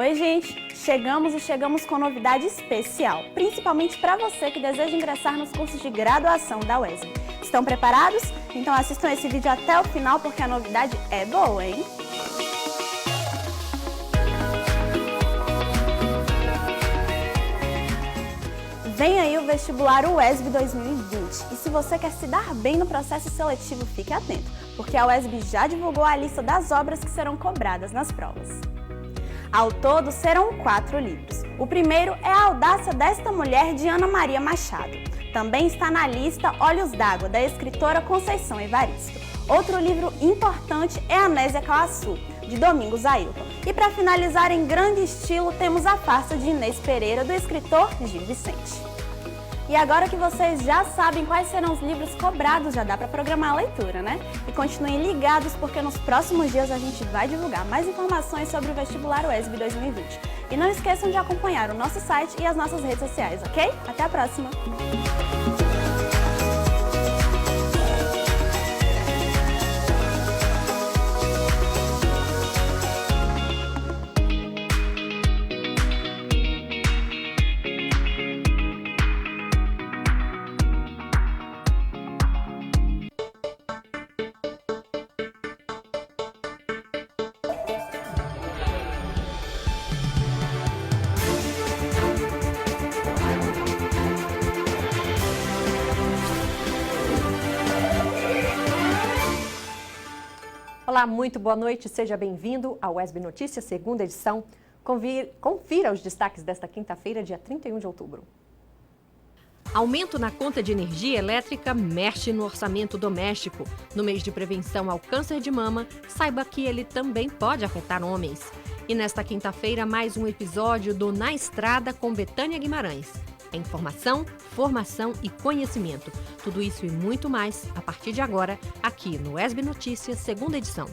Oi, gente! Chegamos com novidade especial, principalmente para você que deseja ingressar nos cursos de graduação da UESB. Estão preparados? Então assistam esse vídeo até o final porque a novidade é boa, hein? Vem aí o vestibular UESB 2020 e se você quer se dar bem no processo seletivo, fique atento, porque a UESB já divulgou a lista das obras que serão cobradas nas provas. Ao todo, serão 4 livros. O primeiro é A Audácia desta Mulher, de Ana Maria Machado. Também está na lista Olhos d'Água, da escritora Conceição Evaristo. Outro livro importante é Anésia Cauaçu, de Domingos Ailton. E para finalizar em grande estilo, temos A Farsa de Inês Pereira, do escritor Gil Vicente. E agora que vocês já sabem quais serão os livros cobrados, já dá para programar a leitura, né? E continuem ligados porque nos próximos dias a gente vai divulgar mais informações sobre o vestibular UESB 2020. E não esqueçam de acompanhar o nosso site e as nossas redes sociais, ok? Até a próxima! Olá, muito boa noite, seja bem-vindo ao UESB Notícias, segunda edição. Confira os destaques desta quinta-feira, dia 31 de outubro. Aumento na conta de energia elétrica mexe no orçamento doméstico. No mês de prevenção ao câncer de mama, saiba que ele também pode afetar homens. E nesta quinta-feira, mais um episódio do Na Estrada com Betânia Guimarães. É informação, formação e conhecimento. Tudo isso e muito mais a partir de agora, aqui no UESB Notícias, segunda edição.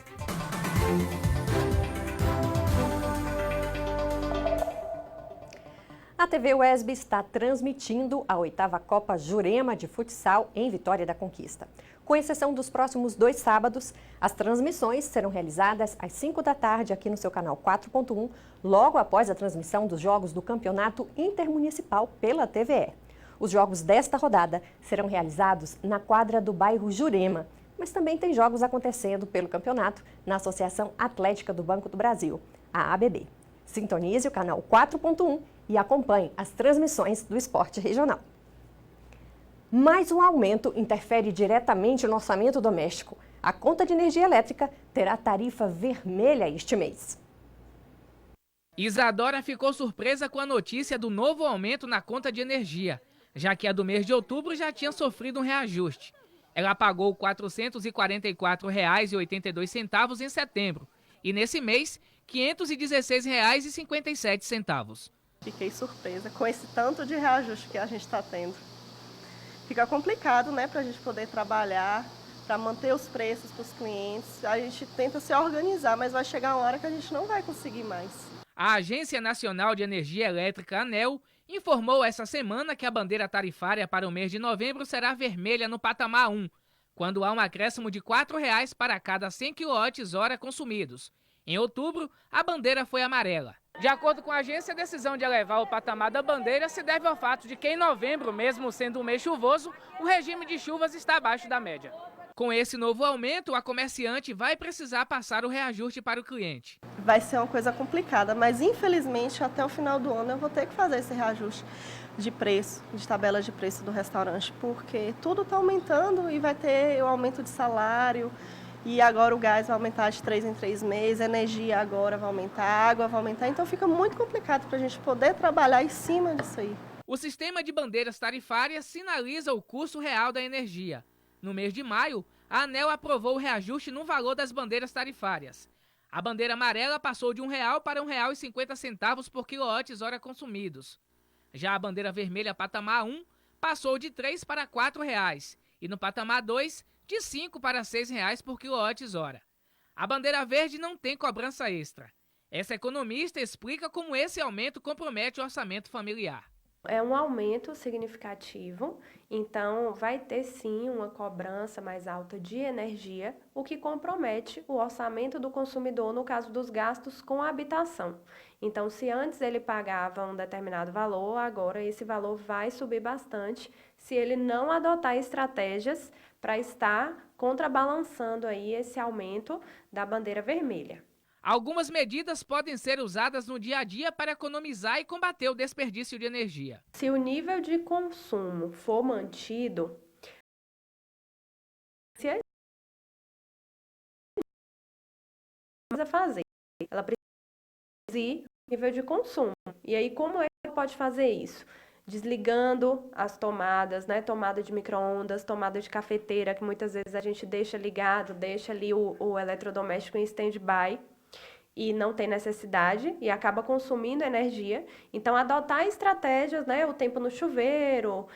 A TV UESB está transmitindo a 8ª Copa Jurema de Futsal em Vitória da Conquista. Com exceção dos próximos 2 sábados, as transmissões serão realizadas às 5 da tarde aqui no seu canal 4.1, logo após a transmissão dos jogos do Campeonato Intermunicipal pela TVE. Os jogos desta rodada serão realizados na quadra do bairro Jurema, mas também tem jogos acontecendo pelo campeonato na Associação Atlética do Banco do Brasil, a ABB. Sintonize o canal 4.1 e acompanhe as transmissões do esporte regional. Mais um aumento interfere diretamente no orçamento doméstico. A conta de energia elétrica terá tarifa vermelha este mês. Isadora ficou surpresa com a notícia do novo aumento na conta de energia, já que a do mês de outubro já tinha sofrido um reajuste. Ela pagou R$ 444,82 em setembro e nesse mês R$ 516,57. Fiquei surpresa com esse tanto de reajuste que a gente está tendo. Fica complicado, né, para a gente poder trabalhar, para manter os preços para os clientes. A gente tenta se organizar, mas vai chegar uma hora que a gente não vai conseguir mais. A Agência Nacional de Energia Elétrica, ANEEL, informou essa semana que a bandeira tarifária para o mês de novembro será vermelha no patamar 1, quando há um acréscimo de R$ 4,00 para cada 100 kWh consumidos. Em outubro, a bandeira foi amarela. De acordo com a agência, a decisão de elevar o patamar da bandeira se deve ao fato de que em novembro, mesmo sendo um mês chuvoso, o regime de chuvas está abaixo da média. Com esse novo aumento, a comerciante vai precisar passar o reajuste para o cliente. Vai ser uma coisa complicada, mas infelizmente até o final do ano eu vou ter que fazer esse reajuste de preço, de tabela de preço do restaurante, porque tudo está aumentando e vai ter o aumento de salário. E agora o gás vai aumentar de 3 em 3 meses, a energia agora vai aumentar, a água vai aumentar. Então fica muito complicado para a gente poder trabalhar em cima disso aí. O sistema de bandeiras tarifárias sinaliza o custo real da energia. No mês de maio, a ANEEL aprovou o reajuste no valor das bandeiras tarifárias. A bandeira amarela passou de R$ 1,00 para R$ 1,50 por quilowatt-hora consumidos. Já a bandeira vermelha patamar 1 passou de R$ 3 para R$ 4,00 e no patamar 2 de R$ 5 para R$ 6,00 por quilowatt-hora. A bandeira verde não tem cobrança extra. Essa economista explica como esse aumento compromete o orçamento familiar. É um aumento significativo, então vai ter sim uma cobrança mais alta de energia, o que compromete o orçamento do consumidor no caso dos gastos com a habitação. Então, se antes ele pagava um determinado valor, agora esse valor vai subir bastante se ele não adotar estratégias para estar contrabalançando aí esse aumento da bandeira vermelha. Algumas medidas podem ser usadas no dia a dia para economizar e combater o desperdício de energia. Se o nível de consumo for mantido, se a precisa fazer, ela precisa reduzir o nível de consumo. E aí, como ela pode fazer isso? Desligando as tomadas, né? Tomada de micro-ondas, tomada de cafeteira, que muitas vezes a gente deixa ligado, deixa ali o eletrodoméstico em stand-by e não tem necessidade e acaba consumindo energia. Então, adotar estratégias, né? O tempo no chuveiro,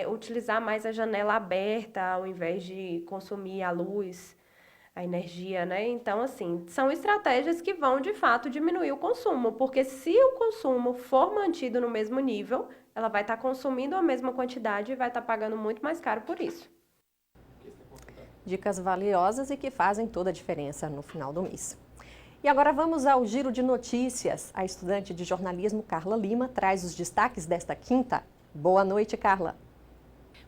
utilizar mais a janela aberta ao invés de consumir a luz, a energia, né? Então, assim, são estratégias que vão, de fato, diminuir o consumo, porque se o consumo for mantido no mesmo nível, ela vai estar consumindo a mesma quantidade e vai estar pagando muito mais caro por isso. Dicas valiosas e que fazem toda a diferença no final do mês. E agora vamos ao giro de notícias. A estudante de jornalismo Carla Lima traz os destaques desta quinta. Boa noite, Carla.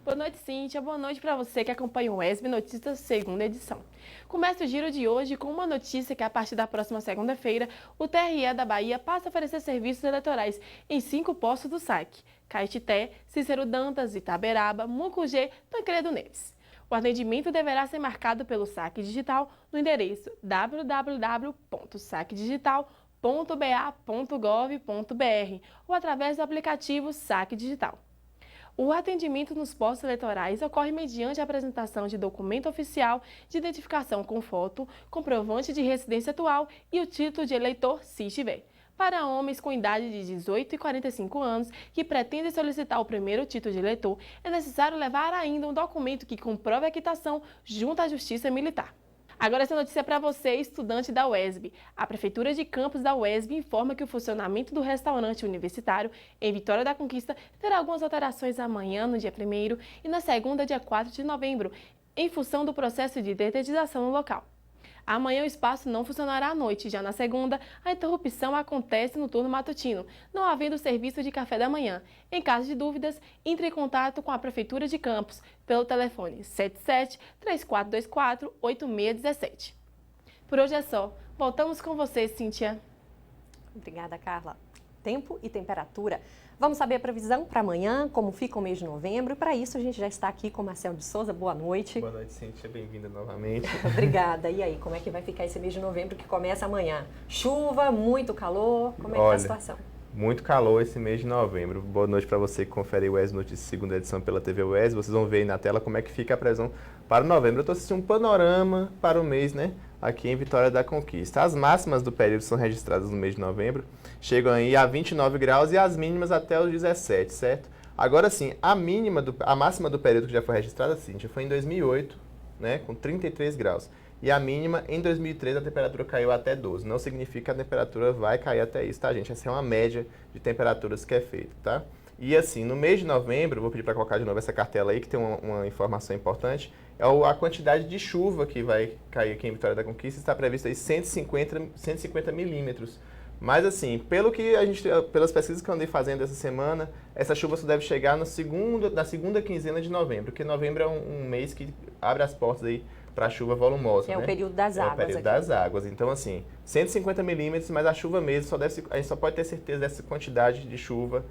Boa noite, Cíntia. Boa noite para você que acompanha o ESB Notícias, segunda edição. Começa o giro de hoje com uma notícia que, a partir da próxima segunda-feira, o TRE da Bahia passa a oferecer serviços eleitorais em 5 postos do SAC: Caetité, Cícero Dantas, Itaberaba, Mucugê, Tancredo Neves. O atendimento deverá ser marcado pelo SAC Digital no endereço www.sacdigital.ba.gov.br ou através do aplicativo SAC Digital. O atendimento nos postos eleitorais ocorre mediante a apresentação de documento oficial de identificação com foto, comprovante de residência atual e o título de eleitor, se tiver. Para homens com idade de 18 e 45 anos que pretendem solicitar o primeiro título de eleitor, é necessário levar ainda um documento que comprove a quitação junto à Justiça Militar. Agora essa notícia é para você, estudante da UESB. A Prefeitura de Campos da UESB informa que o funcionamento do restaurante universitário em Vitória da Conquista terá algumas alterações amanhã, no dia 1º, e na segunda, dia 4 de novembro, em função do processo de detetização no local. Amanhã o espaço não funcionará à noite, já na segunda, a interrupção acontece no turno matutino, não havendo serviço de café da manhã. Em caso de dúvidas, entre em contato com a Prefeitura de Campos pelo telefone 77-3424-8617. Por hoje é só. Voltamos com você, Cíntia. Obrigada, Carla. Tempo e temperatura. Vamos saber a previsão para amanhã, como fica o mês de novembro. E para isso a gente já está aqui com o Marcelo de Souza. Boa noite. Boa noite, Cíntia. Bem-vinda novamente. Obrigada. E aí, como é que vai ficar esse mês de novembro que começa amanhã? Chuva, muito calor, como é que está a situação? Muito calor esse mês de novembro. Boa noite para você que confere o UESB Notícias, segunda edição pela TV UESB. Vocês vão ver aí na tela como é que fica a previsão para novembro. Eu estou assistindo um panorama para o mês, né? Aqui em Vitória da Conquista. As máximas do período são registradas no mês de novembro, chegam aí a 29 graus e as mínimas até os 17, certo? Agora sim, a máxima do período que já foi registrada, Cíntia, foi em 2008, né, com 33 graus. E a mínima, em 2003, a temperatura caiu até 12. Não significa que a temperatura vai cair até isso, tá, gente? Essa é uma média de temperaturas que é feita, tá? E assim, no mês de novembro, vou pedir para colocar de novo essa cartela aí, que tem uma informação importante, é a quantidade de chuva que vai cair aqui em Vitória da Conquista, está prevista aí 150 milímetros. Mas assim, pelas pesquisas que eu andei fazendo essa semana, essa chuva só deve chegar na segunda quinzena de novembro, porque novembro é um mês que abre as portas aí para a chuva volumosa. É, né? o período das águas. É o período das águas. Então assim, 150 milímetros, mas a chuva mesmo, a gente só pode ter certeza dessa quantidade de chuva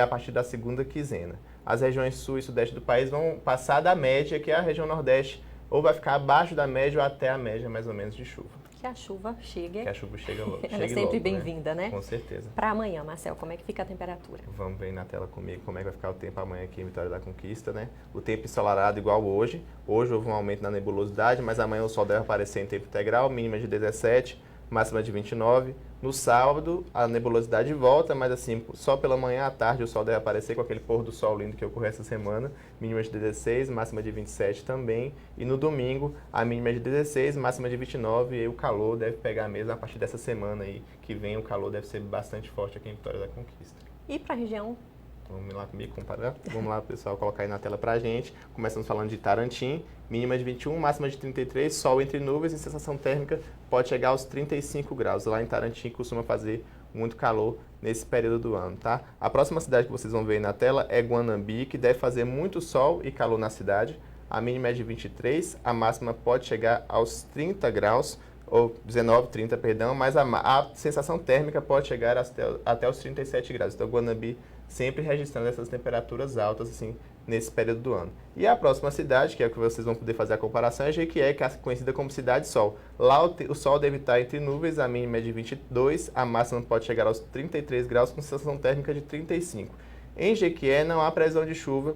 a partir da segunda quinzena. As regiões sul e sudeste do país vão passar da média, que é a região nordeste, ou vai ficar abaixo da média ou até a média mais ou menos de chuva. Que a chuva chegue. Que a chuva chega logo. Ela é sempre bem-vinda, né? Com certeza. Para amanhã, Marcelo, como é que fica a temperatura? Vamos ver na tela comigo como é que vai ficar o tempo amanhã aqui em Vitória da Conquista, né? O tempo ensolarado igual hoje. Hoje houve um aumento na nebulosidade, mas amanhã o sol deve aparecer em tempo integral, mínima de 17, máxima de 29. No sábado, a nebulosidade volta, mas assim, só pela manhã à tarde o sol deve aparecer com aquele pôr do sol lindo que ocorreu essa semana, mínima de 16, máxima de 27 também. E no domingo, a mínima é de 16, máxima de 29, e o calor deve pegar mesmo a partir dessa semana aí, que vem o calor deve ser bastante forte aqui em Vitória da Conquista. E para a região Vamos lá comigo, comparar? Vamos lá, pessoal, colocar aí na tela pra gente. Começamos falando de Tarantim, mínima de 21, máxima de 33, sol entre nuvens e sensação térmica pode chegar aos 35 graus. Lá em Tarantim costuma fazer muito calor nesse período do ano, tá? A próxima cidade que vocês vão ver aí na tela é Guanambi, que deve fazer muito sol e calor na cidade. A mínima é de 23, a máxima pode chegar aos 30 graus, ou 19, 30, perdão, mas a sensação térmica pode chegar até os 37 graus. Então, Guanambi sempre registrando essas temperaturas altas, assim, nesse período do ano. E a próxima cidade, que é a que vocês vão poder fazer a comparação, é Jequié, que é conhecida como Cidade Sol. Lá o sol deve estar entre nuvens, a mínima é de 22, a máxima pode chegar aos 33 graus, com sensação térmica de 35. Em Jequié não há previsão de chuva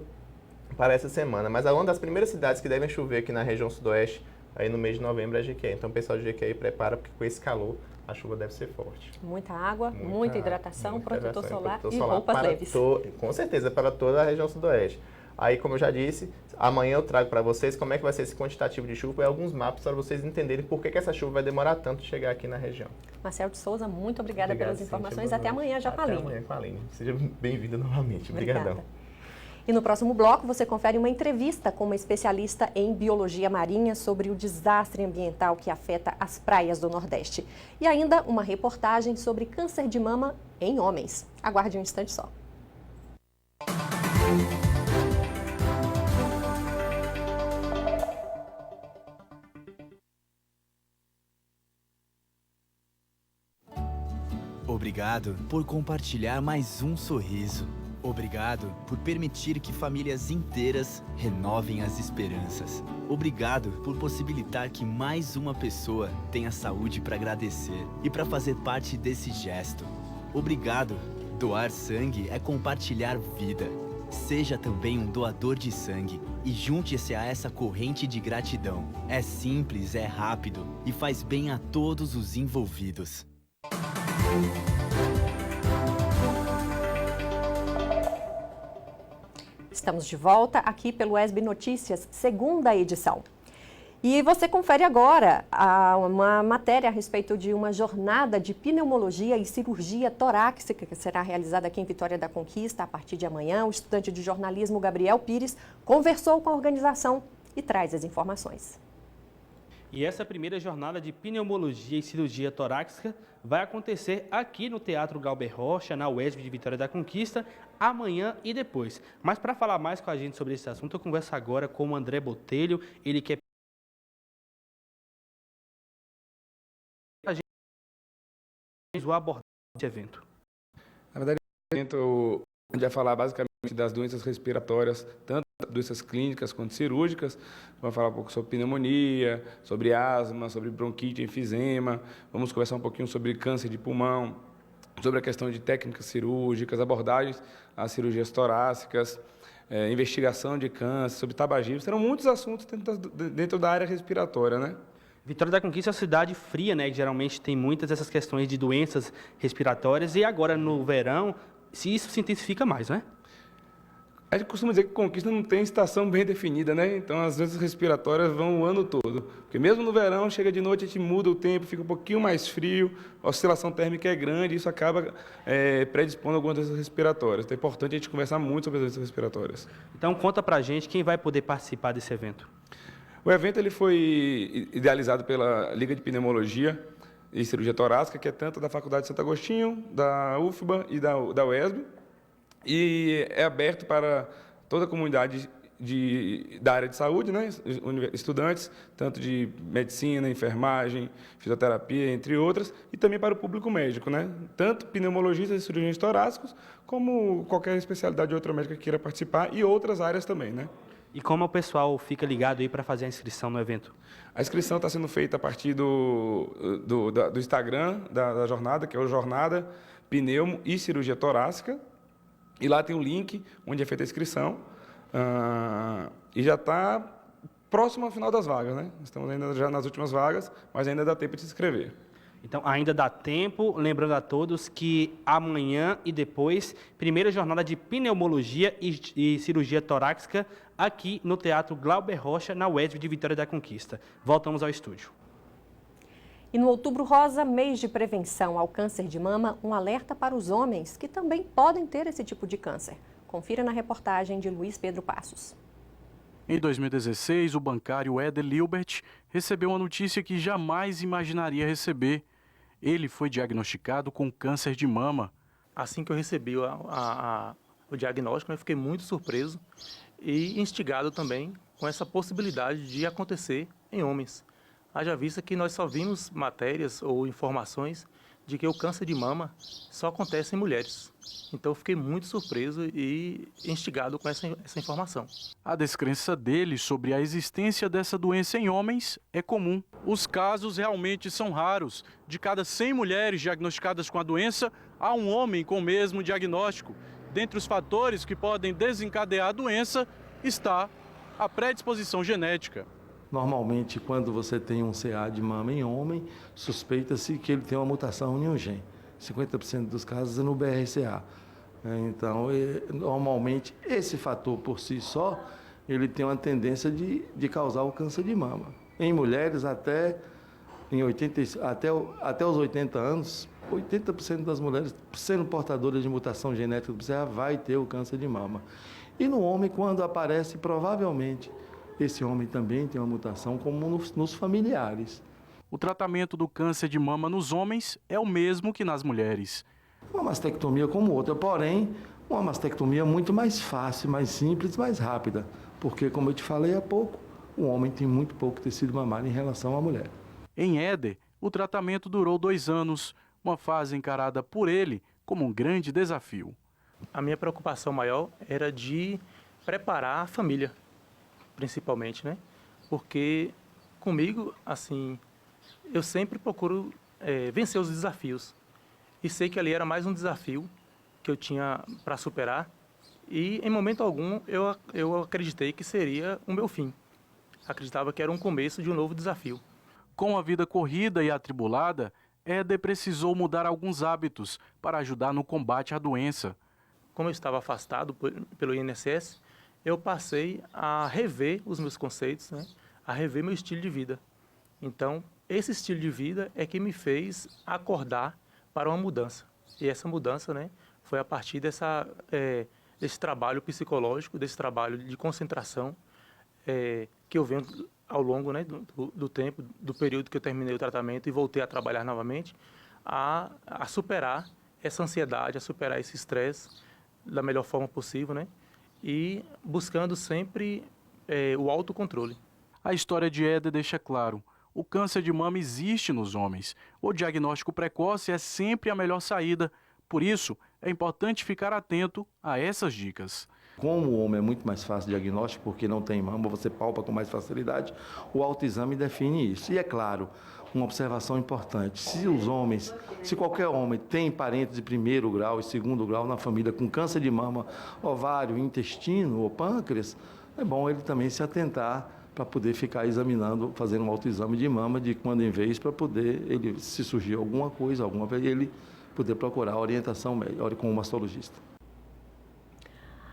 para essa semana, mas uma das primeiras cidades que devem chover aqui na região sudoeste, aí no mês de novembro, é Jequié. Então o pessoal de Jequié prepara, porque com esse calor a chuva deve ser forte. Muita água, muita hidratação, muita protetor hidratação, solar protetor e solar roupas para leves. Com certeza, para toda a região sudoeste. Aí, como eu já disse, amanhã eu trago para vocês como é que vai ser esse quantitativo de chuva e alguns mapas para vocês entenderem por que essa chuva vai demorar tanto de chegar aqui na região. Marcelo de Souza, muito obrigada pelas informações. Até amanhã já com a Até Aline. amanhã com a Aline. Seja bem-vinda novamente. Obrigadão. E no próximo bloco você confere uma entrevista com uma especialista em biologia marinha sobre o desastre ambiental que afeta as praias do Nordeste. E ainda uma reportagem sobre câncer de mama em homens. Aguarde um instante só. Obrigado por compartilhar mais um sorriso. Obrigado por permitir que famílias inteiras renovem as esperanças. Obrigado por possibilitar que mais uma pessoa tenha saúde para agradecer e para fazer parte desse gesto. Obrigado. Doar sangue é compartilhar vida. Seja também um doador de sangue e junte-se a essa corrente de gratidão. É simples, é rápido e faz bem a todos os envolvidos. Estamos de volta aqui pelo ESB Notícias, segunda edição. E você confere agora uma matéria a respeito de uma jornada de pneumologia e cirurgia torácica que será realizada aqui em Vitória da Conquista a partir de amanhã. O estudante de jornalismo Gabriel Pires conversou com a organização e traz as informações. E essa primeira jornada de pneumologia e cirurgia torácica vai acontecer aqui no Teatro Glauber Rocha, na UESB de Vitória da Conquista, amanhã e depois. Mas para falar mais com a gente sobre esse assunto, eu converso agora com o André Botelho, ele que é abordar esse evento. Na verdade, o evento a gente vai falar basicamente das doenças respiratórias, tanto doenças clínicas quanto cirúrgicas. Vamos falar um pouco sobre pneumonia, sobre asma, sobre bronquite, enfisema. Vamos conversar um pouquinho sobre câncer de pulmão, sobre a questão de técnicas cirúrgicas, abordagens às cirurgias torácicas, investigação de câncer, sobre tabagismo. Serão muitos assuntos dentro da área respiratória, né? Vitória da Conquista é uma cidade fria, né? Que geralmente tem muitas dessas questões de doenças respiratórias e agora no verão, se isso se intensifica mais, né? A gente costuma dizer que Conquista não tem estação bem definida, né? Então as doenças respiratórias vão o ano todo. Porque mesmo no verão, chega de noite, a gente muda o tempo, fica um pouquinho mais frio, a oscilação térmica é grande, isso acaba predispondo a algumas doenças respiratórias. Então é importante a gente conversar muito sobre as doenças respiratórias. Então conta pra gente quem vai poder participar desse evento. O evento ele foi idealizado pela Liga de Pneumologia e Cirurgia Torácica, que é tanto da Faculdade de Santo Agostinho, da UFBA e da UESB, e é aberto para toda a comunidade da área de saúde, né? Estudantes, tanto de medicina, enfermagem, fisioterapia, entre outras, e também para o público médico, né? Tanto pneumologistas e cirurgiões torácicos, como qualquer especialidade de outra médica que queira participar, e outras áreas também, né? E como o pessoal fica ligado aí para fazer a inscrição no evento? A inscrição está sendo feita a partir do Instagram da jornada, que é o Jornada Pneumo e Cirurgia Torácica. E lá tem um link onde é feita a inscrição. E já está próximo ao final das vagas, né? Estamos ainda já nas últimas vagas, mas ainda dá tempo de se inscrever. Então, ainda dá tempo, lembrando a todos que amanhã e depois, primeira jornada de pneumologia e cirurgia torácica aqui no Teatro Glauber Rocha, na UESB de Vitória da Conquista. Voltamos ao estúdio. E no Outubro Rosa, mês de prevenção ao câncer de mama, um alerta para os homens que também podem ter esse tipo de câncer. Confira na reportagem de Luiz Pedro Passos. Em 2016, o bancário Éder Lilbert recebeu uma notícia que jamais imaginaria receber. Ele foi diagnosticado com câncer de mama. Assim que eu recebi o diagnóstico, eu fiquei muito surpreso e instigado também com essa possibilidade de acontecer em homens. Haja vista que nós só vimos matérias ou informações de que o câncer de mama só acontece em mulheres. Então eu fiquei muito surpreso e instigado com essa informação. A descrença dele sobre a existência dessa doença em homens é comum. Os casos realmente são raros. De cada 100 mulheres diagnosticadas com a doença, há um homem com o mesmo diagnóstico. Dentre os fatores que podem desencadear a doença está a predisposição genética. Normalmente, quando você tem um CA de mama em homem, suspeita-se que ele tem uma mutação em um gene. 50% dos casos é no BRCA. Então, normalmente, esse fator por si só, ele tem uma tendência de causar o câncer de mama. Em mulheres, até os 80 anos, 80% das mulheres, sendo portadoras de mutação genética do BRCA, vai ter o câncer de mama. E no homem, quando aparece, provavelmente, esse homem também tem uma mutação como nos familiares. O tratamento do câncer de mama nos homens é o mesmo que nas mulheres. Uma mastectomia como outra, porém, uma mastectomia muito mais fácil, mais simples, mais rápida. Porque, como eu te falei há pouco, o homem tem muito pouco tecido mamário em relação à mulher. Em Éder, o tratamento durou 2 anos, uma fase encarada por ele como um grande desafio. A minha preocupação maior era de preparar a família, principalmente, né? Porque comigo, assim, eu sempre procuro vencer os desafios. E sei que ali era mais um desafio que eu tinha para superar. E, em momento algum, eu acreditei que seria o meu fim. Acreditava que era um começo de um novo desafio. Com a vida corrida e atribulada, Éder precisou mudar alguns hábitos para ajudar no combate à doença. Como eu estava afastado pelo INSS, eu passei a rever os meus conceitos, né? A rever meu estilo de vida. Então, esse estilo de vida é que me fez acordar para uma mudança. E essa mudança, né, foi a partir desse trabalho psicológico, desse trabalho de concentração que eu venho ao longo, né, do tempo, do período que eu terminei o tratamento e voltei a trabalhar novamente, a superar essa ansiedade, a superar esse estresse da melhor forma possível, né? E buscando sempre o autocontrole. A história de Éder deixa claro, o câncer de mama existe nos homens. O diagnóstico precoce é sempre a melhor saída. Por isso, é importante ficar atento a essas dicas. Como o homem é muito mais fácil de diagnóstico, porque não tem mama, você palpa com mais facilidade, o autoexame define isso. E é claro, uma observação importante, se qualquer homem tem parentes de 1º grau e 2º grau na família com câncer de mama, ovário, intestino ou pâncreas, é bom ele também se atentar para poder ficar examinando, fazendo um autoexame de mama de quando em vez, para poder, se surgir alguma coisa, ele poder procurar orientação médica com um mastologista.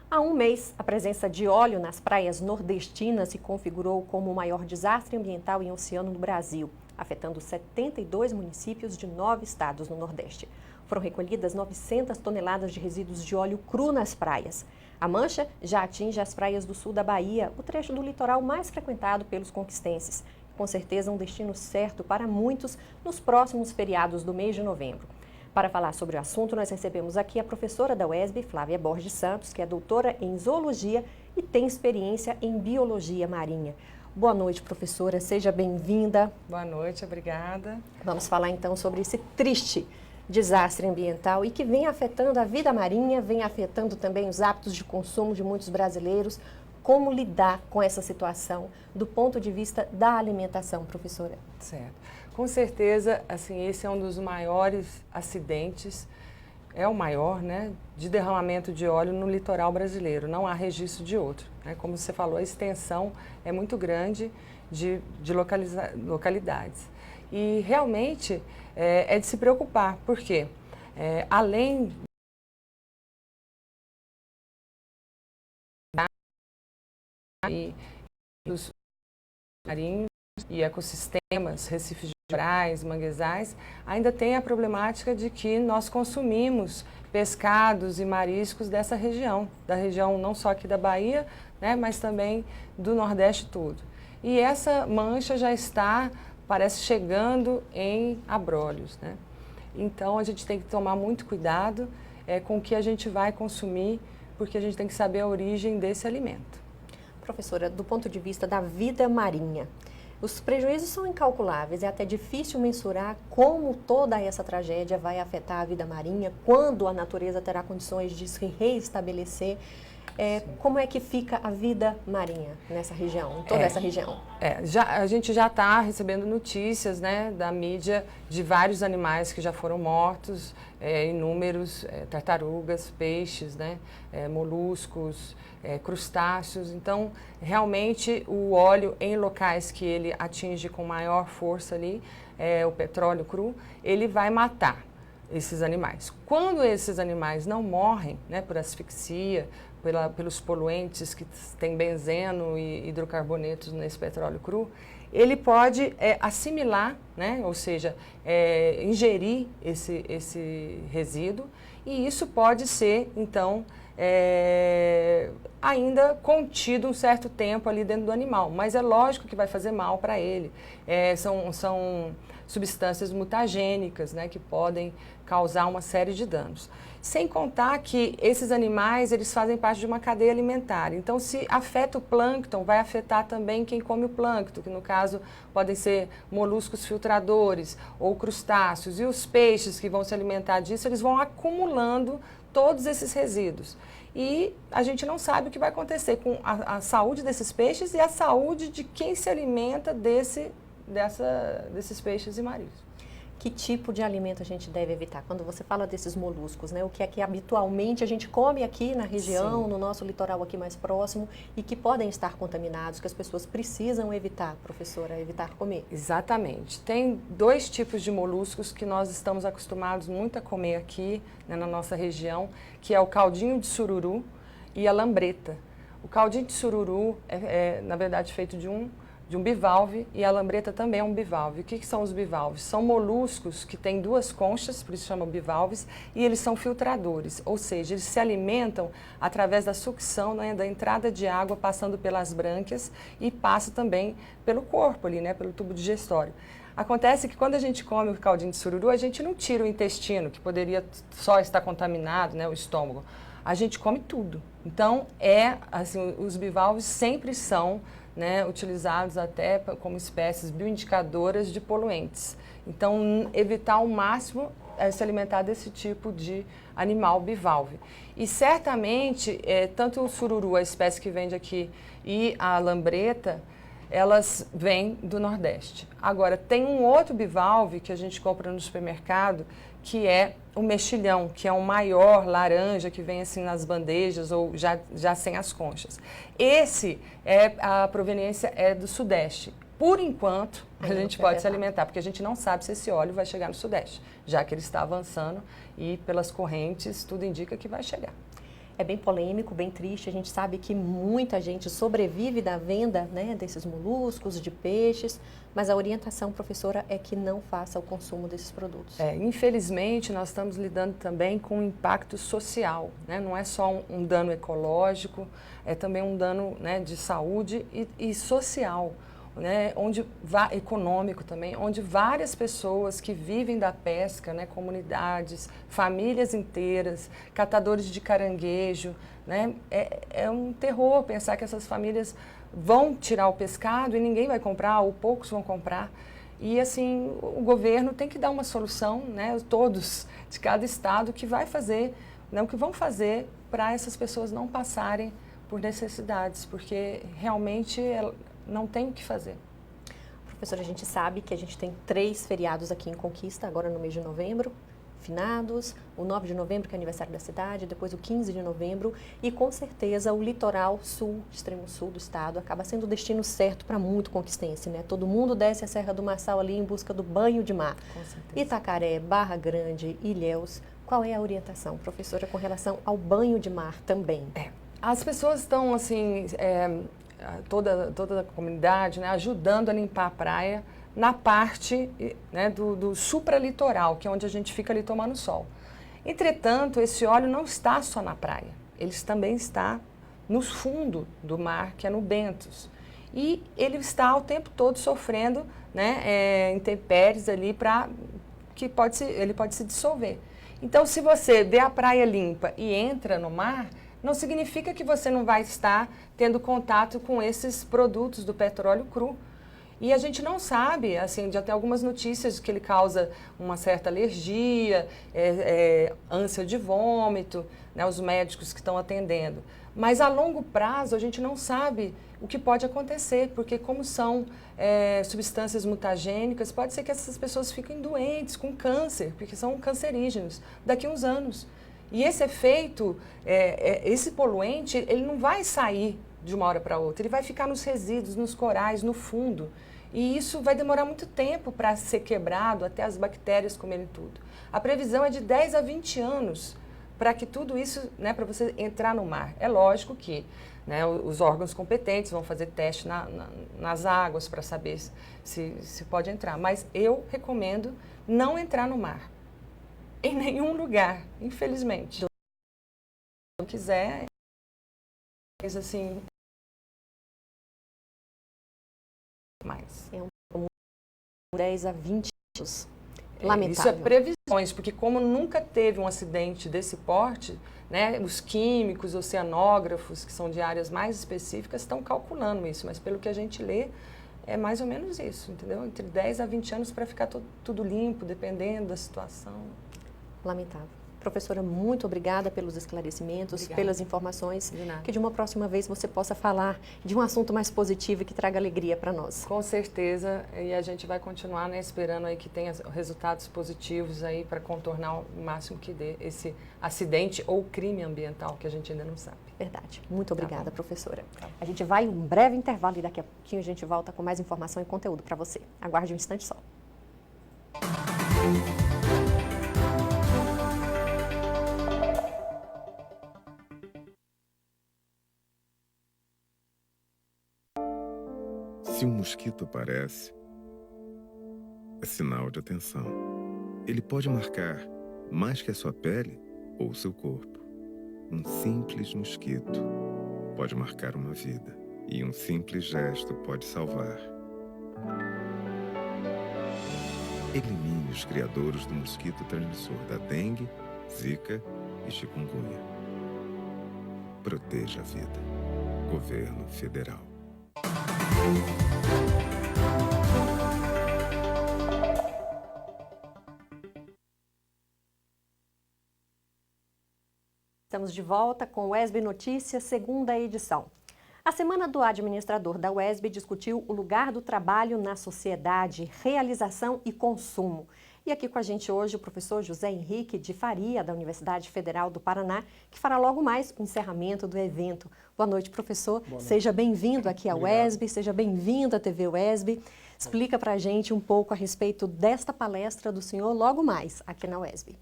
Há um mês, a presença de óleo nas praias nordestinas se configurou como o maior desastre ambiental em oceano no Brasil, afetando 72 municípios de 9 estados no Nordeste. Foram recolhidas 900 toneladas de resíduos de óleo cru nas praias. A mancha já atinge as praias do sul da Bahia, o trecho do litoral mais frequentado pelos conquistenses. Com certeza um destino certo para muitos nos próximos feriados do mês de novembro. Para falar sobre o assunto, nós recebemos aqui a professora da UESB, Flávia Borges Santos, que é doutora em zoologia e tem experiência em biologia marinha. Boa noite, professora. Seja bem-vinda. Boa noite, obrigada. Vamos falar então sobre esse triste desastre ambiental e que vem afetando a vida marinha, vem afetando também os hábitos de consumo de muitos brasileiros. Como lidar com essa situação do ponto de vista da alimentação, professora? Certo. Com certeza, assim, esse é um dos maiores acidentes, é o maior, né, de derramamento de óleo no litoral brasileiro. Não há registro de outro, né? Como você falou, a extensão é muito grande de localidades. E realmente é de se preocupar, porque além dos marinhos e ecossistemas, recifes de corais, manguezais, ainda tem a problemática de que nós consumimos pescados e mariscos dessa região, da região não só aqui da Bahia, né, mas também do Nordeste todo. E essa mancha já está, parece, chegando em abrolhos, né? Então a gente tem que tomar muito cuidado com o que a gente vai consumir, porque a gente tem que saber a origem desse alimento. Professora, do ponto de vista da vida marinha, os prejuízos são incalculáveis, é até difícil mensurar como toda essa tragédia vai afetar a vida marinha, quando a natureza terá condições de se reestabelecer. Como é que fica a vida marinha nessa região, em toda essa região? A gente já está recebendo notícias, né, da mídia de vários animais que já foram mortos, inúmeros, tartarugas, peixes, né, moluscos, crustáceos. Então, realmente, o óleo em locais que ele atinge com maior força ali, o petróleo cru, ele vai matar esses animais. Quando esses animais não morrem, né, por asfixia, pelos poluentes que tem benzeno e hidrocarbonetos nesse petróleo cru, ele pode assimilar, né, ou seja, ingerir esse resíduo, e isso pode ser, então, ainda contido um certo tempo ali dentro do animal, mas é lógico que vai fazer mal para ele. São substâncias mutagênicas, né, que podem causar uma série de danos. Sem contar que esses animais, eles fazem parte de uma cadeia alimentar. Então, se afeta o plâncton, vai afetar também quem come o plâncton, que no caso podem ser moluscos filtradores ou crustáceos. E os peixes que vão se alimentar disso, eles vão acumulando todos esses resíduos. E a gente não sabe o que vai acontecer com a saúde desses peixes e a saúde de quem se alimenta desses peixes e mariscos. Que tipo de alimento a gente deve evitar? Quando você fala desses moluscos, né? O que é que habitualmente a gente come aqui na região, Sim. no nosso litoral aqui mais próximo, e que podem estar contaminados, que as pessoas precisam evitar, professora, evitar comer? Exatamente. Tem dois tipos de moluscos que nós estamos acostumados muito a comer aqui, né, na nossa região, que é o caldinho de sururu e a lambreta. O caldinho de sururu na verdade, feito de um bivalve, e a lambreta também é um bivalve. O que são os bivalves? São moluscos que têm duas conchas, por isso chamam bivalves, e eles são filtradores, ou seja, eles se alimentam através da sucção, né, da entrada de água passando pelas brânquias e passa também pelo corpo ali, né, pelo tubo digestório. Acontece que quando a gente come o caldinho de sururu, a gente não tira o intestino, que poderia só estar contaminado, né, o estômago. A gente come tudo. Então, assim, os bivalves sempre são, né, utilizados até como espécies bioindicadoras de poluentes. Então, evitar ao máximo se alimentar desse tipo de animal bivalve. E certamente, tanto o sururu, a espécie que vende aqui, e a lambreta, elas vêm do Nordeste. Agora, tem um outro bivalve que a gente compra no supermercado, que é o mexilhão, que é um maior laranja que vem assim nas bandejas ou já sem as conchas. A proveniência é do Sudeste. Por enquanto, a gente pode se alimentar, porque a gente não sabe se esse óleo vai chegar no Sudeste, já que ele está avançando e pelas correntes tudo indica que vai chegar. É bem polêmico, bem triste. A gente sabe que muita gente sobrevive da venda, né, desses moluscos, de peixes, mas a orientação, professora, é que não faça o consumo desses produtos. Infelizmente, nós estamos lidando também com um impacto social, né? Não é só um dano ecológico, é também um dano, né, de saúde e social, né, econômico também, onde várias pessoas que vivem da pesca, né, comunidades, famílias inteiras, catadores de caranguejo, né, é um terror pensar que essas famílias vão tirar o pescado e ninguém vai comprar, ou poucos vão comprar. E assim, o governo tem que dar uma solução, né, todos de cada estado, que vai fazer, né, o que vão fazer para essas pessoas não passarem por necessidades, porque realmente não tem o que fazer. Professora, a gente sabe que a gente tem 3 feriados aqui em Conquista, agora no mês de novembro, finados, o 9 de novembro, que é aniversário da cidade, depois o 15 de novembro, e com certeza o litoral sul, extremo sul do estado, acaba sendo o destino certo para muito conquistense, né? Todo mundo desce a Serra do Marçal ali em busca do banho de mar. Com certeza. Itacaré, Barra Grande, Ilhéus, qual é a orientação, professora, com relação ao banho de mar também? As pessoas estão, assim, toda a comunidade, né, ajudando a limpar a praia na parte, né, do supralitoral, que é onde a gente fica ali tomando sol. Entretanto, esse óleo não está só na praia, ele também está no fundo do mar, que é no Bentos. E ele está o tempo todo sofrendo, né, intempéries ali que ele pode se dissolver. Então, se você vê a praia limpa e entra no mar, não significa que você não vai estar tendo contato com esses produtos do petróleo cru. E a gente não sabe, assim, já tem algumas notícias de que ele causa uma certa alergia, ânsia de vômito, né, os médicos que estão atendendo. Mas a longo prazo a gente não sabe o que pode acontecer, porque como são substâncias mutagênicas, pode ser que essas pessoas fiquem doentes, com câncer, porque são cancerígenos, daqui a uns anos. E esse efeito, esse poluente, ele não vai sair de uma hora para outra, ele vai ficar nos resíduos, nos corais, no fundo. E isso vai demorar muito tempo para ser quebrado, até as bactérias comerem tudo. A previsão é de 10 a 20 anos para que tudo isso, né, para você entrar no mar. É lógico que, né, os órgãos competentes vão fazer teste nas águas para saber se pode entrar. Mas eu recomendo não entrar no mar, em nenhum lugar, infelizmente. Se não quiser, mas assim... mais. É 10 a 20 anos. Lamentável. Isso é previsões, porque como nunca teve um acidente desse porte, né, os químicos, oceanógrafos, que são de áreas mais específicas, estão calculando isso, mas pelo que a gente lê, é mais ou menos isso, entendeu? Entre 10 a 20 anos para ficar tudo limpo, dependendo da situação. Lamentável. Professora, muito obrigada pelos esclarecimentos, pelas informações. Que de uma próxima vez você possa falar de um assunto mais positivo e que traga alegria para nós. Com certeza, e a gente vai continuar, né, esperando aí que tenha resultados positivos aí para contornar o máximo que dê esse acidente ou crime ambiental que a gente ainda não sabe. Verdade. Muito obrigada, professora. A gente vai em um breve intervalo e daqui a pouquinho a gente volta com mais informação e conteúdo para você. Aguarde um instante só. Se um mosquito aparece, é sinal de atenção. Ele pode marcar mais que a sua pele ou seu corpo. Um simples mosquito pode marcar uma vida e um simples gesto pode salvar. Elimine os criadores do mosquito transmissor da dengue, zika e chikungunya. Proteja a vida. Governo Federal. Estamos de volta com o UESB Notícias, segunda edição. A Semana do Administrador da UESB discutiu o lugar do trabalho na sociedade, realização e consumo. E aqui com a gente hoje o professor José Henrique de Faria, da Universidade Federal do Paraná, que fará logo mais o encerramento do evento. Boa noite, professor. Boa noite. Seja bem-vindo aqui à UESB, seja bem-vindo à TV UESB. Explica para a gente um pouco a respeito desta palestra do senhor logo mais aqui na UESB.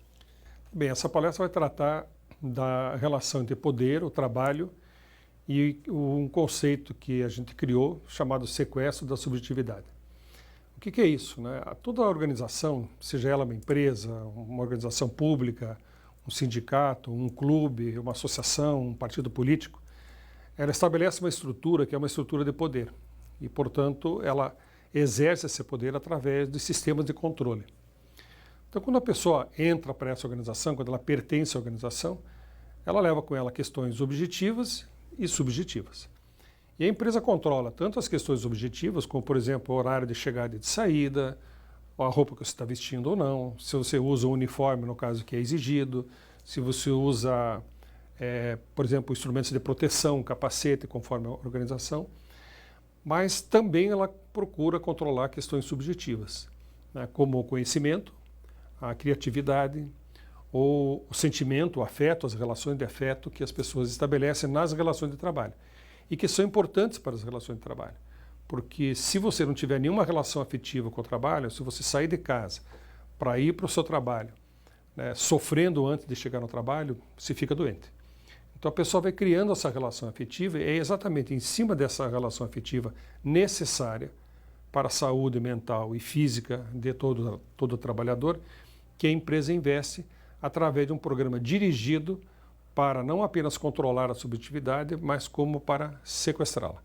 Bem, essa palestra vai tratar da relação entre poder, o trabalho e um conceito que a gente criou chamado sequestro da subjetividade. O que é isso, né? Toda organização, seja ela uma empresa, uma organização pública, um sindicato, um clube, uma associação, um partido político, ela estabelece uma estrutura que é uma estrutura de poder e, portanto, ela exerce esse poder através de sistemas de controle. Então, quando a pessoa entra para essa organização, quando ela pertence à organização, ela leva com ela questões objetivas e subjetivas. E a empresa controla tanto as questões objetivas, como, por exemplo, o horário de chegada e de saída, a roupa que você está vestindo ou não, se você usa o uniforme, no caso que é exigido, se você usa, por exemplo, instrumentos de proteção, capacete, conforme a organização. Mas também ela procura controlar questões subjetivas, né, como o conhecimento, a criatividade, ou o sentimento, o afeto, as relações de afeto que as pessoas estabelecem nas relações de trabalho e que são importantes para as relações de trabalho. Porque se você não tiver nenhuma relação afetiva com o trabalho, se você sair de casa para ir para o seu trabalho, né, sofrendo antes de chegar no trabalho, você fica doente. Então a pessoa vai criando essa relação afetiva e é exatamente em cima dessa relação afetiva necessária para a saúde mental e física de todo trabalhador que a empresa investe através de um programa dirigido para não apenas controlar a subjetividade, mas como para sequestrá-la.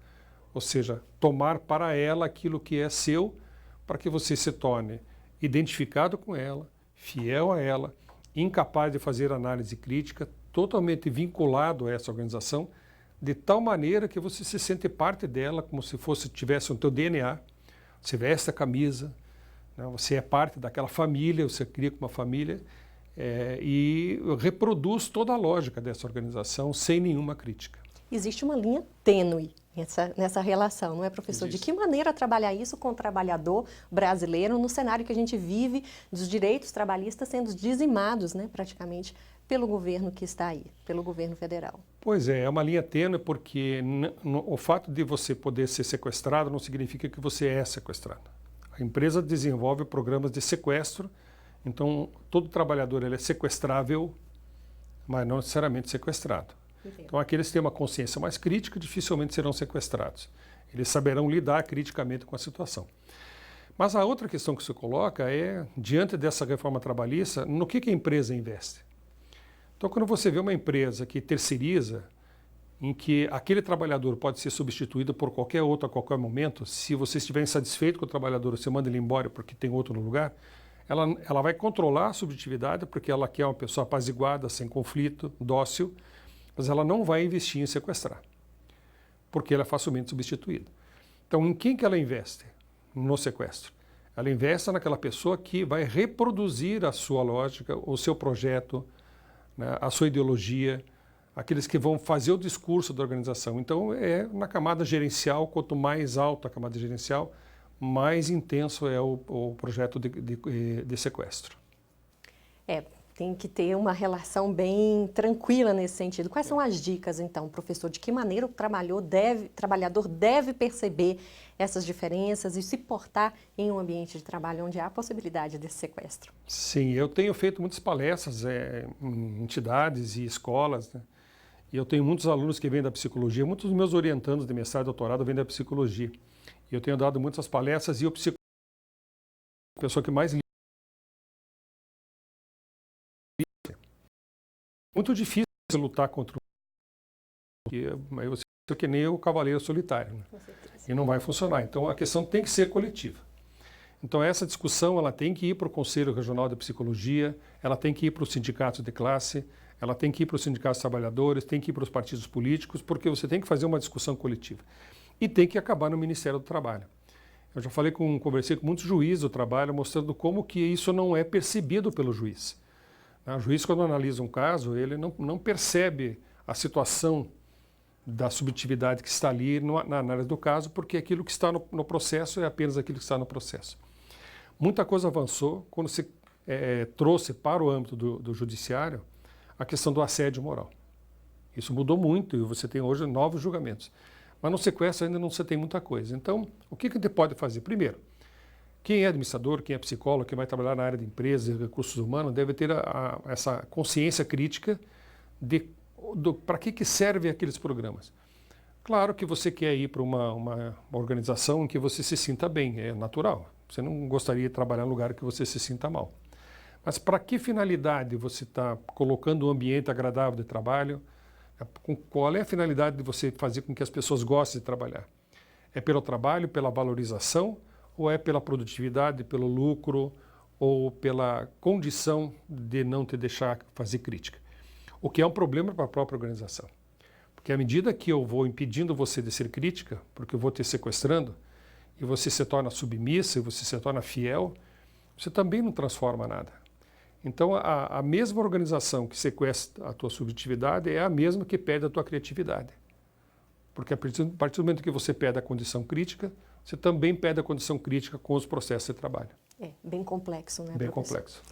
Ou seja, tomar para ela aquilo que é seu, para que você se torne identificado com ela, fiel a ela, incapaz de fazer análise crítica, totalmente vinculado a essa organização, de tal maneira que você se sente parte dela, como se tivesse o teu DNA, você veste a camisa, né, você é parte daquela família, você cria uma família, e reproduz toda a lógica dessa organização sem nenhuma crítica. Existe uma linha tênue nessa relação, não é, professor? Existe. De que maneira trabalhar isso com o trabalhador brasileiro no cenário que a gente vive dos direitos trabalhistas sendo dizimados, né, praticamente, pelo governo que está aí, pelo governo federal? Pois é uma linha tênue porque o fato de você poder ser sequestrado não significa que você é sequestrado. A empresa desenvolve programas de sequestro, então todo trabalhador ele é sequestrável, mas não necessariamente sequestrado. Entendo. Então aqueles que têm uma consciência mais crítica dificilmente serão sequestrados. Eles saberão lidar criticamente com a situação. Mas a outra questão que se coloca é, diante dessa reforma trabalhista, no que a empresa investe? Então quando você vê uma empresa que terceiriza, em que aquele trabalhador pode ser substituído por qualquer outro a qualquer momento, se você estiver insatisfeito com o trabalhador, você manda ele embora porque tem outro no lugar, ela vai controlar a subjetividade porque ela quer uma pessoa apaziguada, sem conflito, dócil, mas ela não vai investir em sequestrar, porque ela é facilmente substituída. Então, em quem que ela investe no sequestro? Ela investe naquela pessoa que vai reproduzir a sua lógica, o seu projeto, né, a sua ideologia, aqueles que vão fazer o discurso da organização. Então, é na camada gerencial, quanto mais alta a camada gerencial, mais intenso é o projeto de sequestro. Tem que ter uma relação bem tranquila nesse sentido. Quais são as dicas, então, professor? De que maneira o trabalhador deve perceber essas diferenças e se portar em um ambiente de trabalho onde há a possibilidade desse sequestro? Sim, eu tenho feito muitas palestras em entidades e escolas, né? E eu tenho muitos alunos que vêm da psicologia, muitos dos meus orientandos de mestrado e doutorado vêm da psicologia. E eu tenho dado muitas palestras e o psicólogo é a pessoa que mais muito difícil lutar contra você é que nem o cavaleiro solitário, né? E não vai funcionar. Então a questão tem que ser coletiva. Então essa discussão ela tem que ir para o Conselho Regional de Psicologia, ela tem que ir para os sindicatos de classe, ela tem que ir para os sindicatos trabalhadores, tem que ir para os partidos políticos, porque você tem que fazer uma discussão coletiva. E tem que acabar no Ministério do Trabalho. Eu já conversei com muitos juízes do trabalho, mostrando como que isso não é percebido pelo juiz. O juiz, quando analisa um caso, ele não percebe a situação da subjetividade que está ali na análise do caso, porque aquilo que está no processo é apenas aquilo que está no processo. Muita coisa avançou quando se trouxe para o âmbito do judiciário a questão do assédio moral. Isso mudou muito e você tem hoje novos julgamentos. Mas no sequestro ainda não se tem muita coisa. Então, o que a gente pode fazer? Primeiro, quem é administrador, quem é psicólogo, quem vai trabalhar na área de empresas e recursos humanos deve ter essa consciência crítica para que servem aqueles programas. Claro que você quer ir para uma organização em que você se sinta bem, é natural. Você não gostaria de trabalhar em um lugar que você se sinta mal. Mas para que finalidade você está colocando um ambiente agradável de trabalho? Qual é a finalidade de você fazer com que as pessoas gostem de trabalhar? É pelo trabalho, pela valorização, ou é pela produtividade, pelo lucro, ou pela condição de não te deixar fazer crítica? O que é um problema para a própria organização. Porque à medida que eu vou impedindo você de ser crítica, porque eu vou te sequestrando, e você se torna submissa, e você se torna fiel, você também não transforma nada. Então, a mesma organização que sequestra a tua subjetividade é a mesma que perde a tua criatividade. Porque a partir do momento que você perde a condição crítica, você também perde a condição crítica com os processos de trabalho. É bem complexo, né, bem professor? Complexo.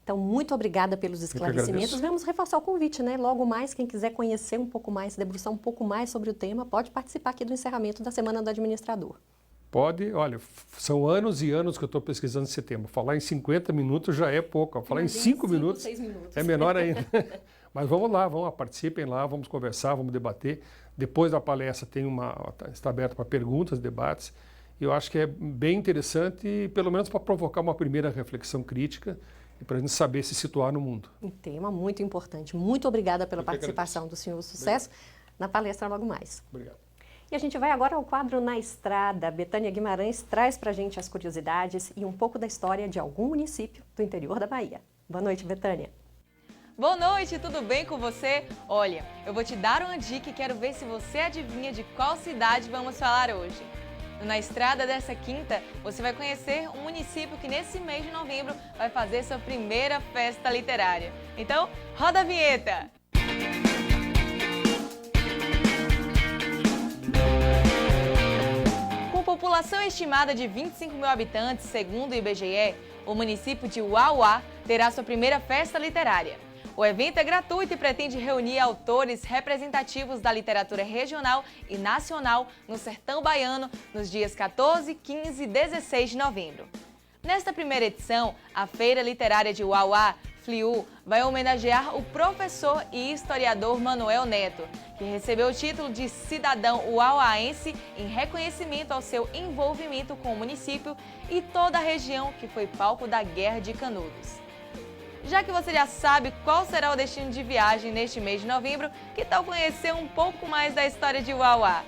Então, muito obrigada pelos esclarecimentos. Vamos reforçar o convite, né? Logo mais, quem quiser conhecer um pouco mais, debruçar um pouco mais sobre o tema, pode participar aqui do encerramento da Semana do Administrador. Pode, olha, são anos e anos que eu estou pesquisando esse tema. Falar em 50 minutos já é pouco. Falar em 5 minutos, 6 minutos é menor ainda. Mas vamos lá, participem lá, vamos conversar, vamos debater. Depois da palestra está aberto para perguntas, debates. Eu acho que é bem interessante, pelo menos para provocar uma primeira reflexão crítica e para a gente saber se situar no mundo. Um tema muito importante. Muito obrigada pela participação do senhor. Sucesso na palestra logo mais. Obrigado. E a gente vai agora ao quadro Na Estrada. Betânia Guimarães traz para a gente as curiosidades e um pouco da história de algum município do interior da Bahia. Boa noite, Betânia. Boa noite, tudo bem com você? Olha, eu vou te dar uma dica e quero ver se você adivinha de qual cidade vamos falar hoje. Na Estrada dessa quinta, você vai conhecer um município que nesse mês de novembro vai fazer sua primeira festa literária. Então, roda a vinheta! Com população estimada de 25 mil habitantes, segundo o IBGE, o município de Uauá terá sua primeira festa literária. O evento é gratuito e pretende reunir autores representativos da literatura regional e nacional no sertão baiano nos dias 14, 15 e 16 de novembro. Nesta primeira edição, a Feira Literária de Uauá, FLIU, vai homenagear o professor e historiador Manuel Neto, que recebeu o título de cidadão uauaense em reconhecimento ao seu envolvimento com o município e toda a região que foi palco da Guerra de Canudos. Já que você já sabe qual será o destino de viagem neste mês de novembro, que tal conhecer um pouco mais da história de Uauá?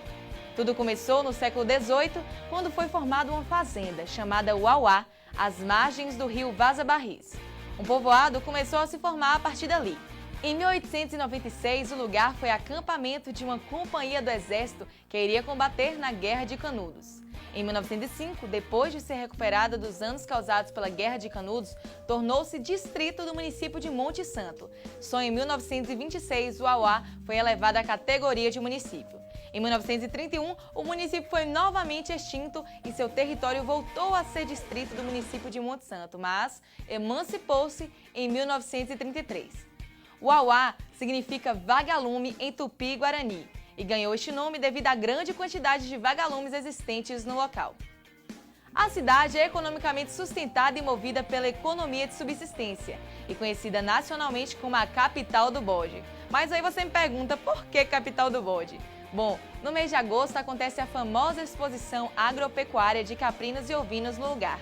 Tudo começou no século XVIII, quando foi formada uma fazenda chamada Uauá, às margens do rio Vaza Barris. Um povoado começou a se formar a partir dali. Em 1896, o lugar foi acampamento de uma companhia do exército que iria combater na Guerra de Canudos. Em 1905, depois de ser recuperada dos danos causados pela Guerra de Canudos, tornou-se distrito do município de Monte Santo. Só em 1926, Uauá foi elevada à categoria de município. Em 1931, o município foi novamente extinto e seu território voltou a ser distrito do município de Monte Santo, mas emancipou-se em 1933. Uauá significa vagalume em tupi-guarani e ganhou este nome devido à grande quantidade de vagalumes existentes no local. A cidade é economicamente sustentada e movida pela economia de subsistência e conhecida nacionalmente como a capital do bode. Mas aí você me pergunta, por que capital do bode? Bom, no mês de agosto acontece a famosa exposição agropecuária de caprinos e ovinos no lugar,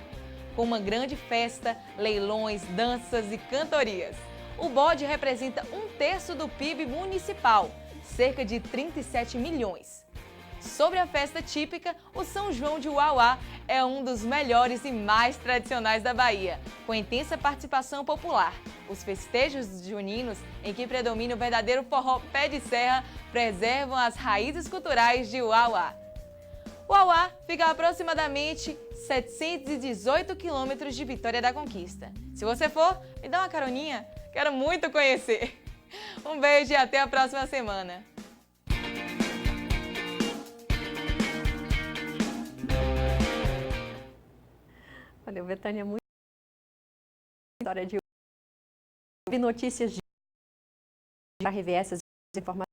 com uma grande festa, leilões, danças e cantorias. O bode representa 1/3 do PIB municipal, cerca de 37 milhões. Sobre a festa típica, o São João de Uauá é um dos melhores e mais tradicionais da Bahia, com intensa participação popular. Os festejos juninos, em que predomina o verdadeiro forró pé de serra, preservam as raízes culturais de Uauá. Uauá fica a aproximadamente 718 quilômetros de Vitória da Conquista. Se você for, me dá uma caroninha, quero muito conhecer. Um beijo e até a próxima semana. Valeu, Betânia, muito história de notícias de para rever essas informações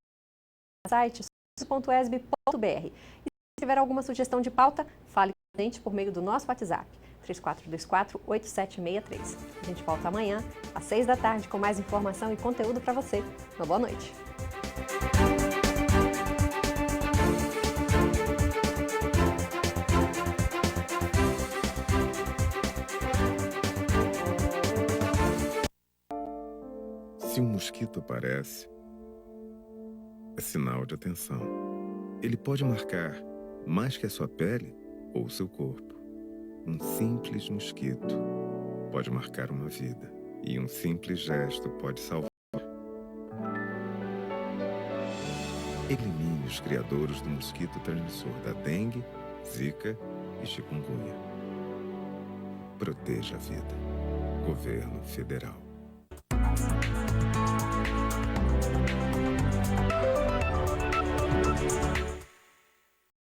no site source.esb.br. E se tiver alguma sugestão de pauta, fale com a gente por meio do nosso WhatsApp, 3424-8763. A gente volta amanhã, às 6 da tarde, com mais informação e conteúdo para você. Uma boa noite. Se um mosquito aparece, é sinal de atenção. Ele pode marcar mais que a sua pele ou seu corpo. Um simples mosquito pode marcar uma vida. E um simples gesto pode salvar. Elimine os criadores do mosquito transmissor da dengue, zika e chikungunya. Proteja a vida. Governo Federal.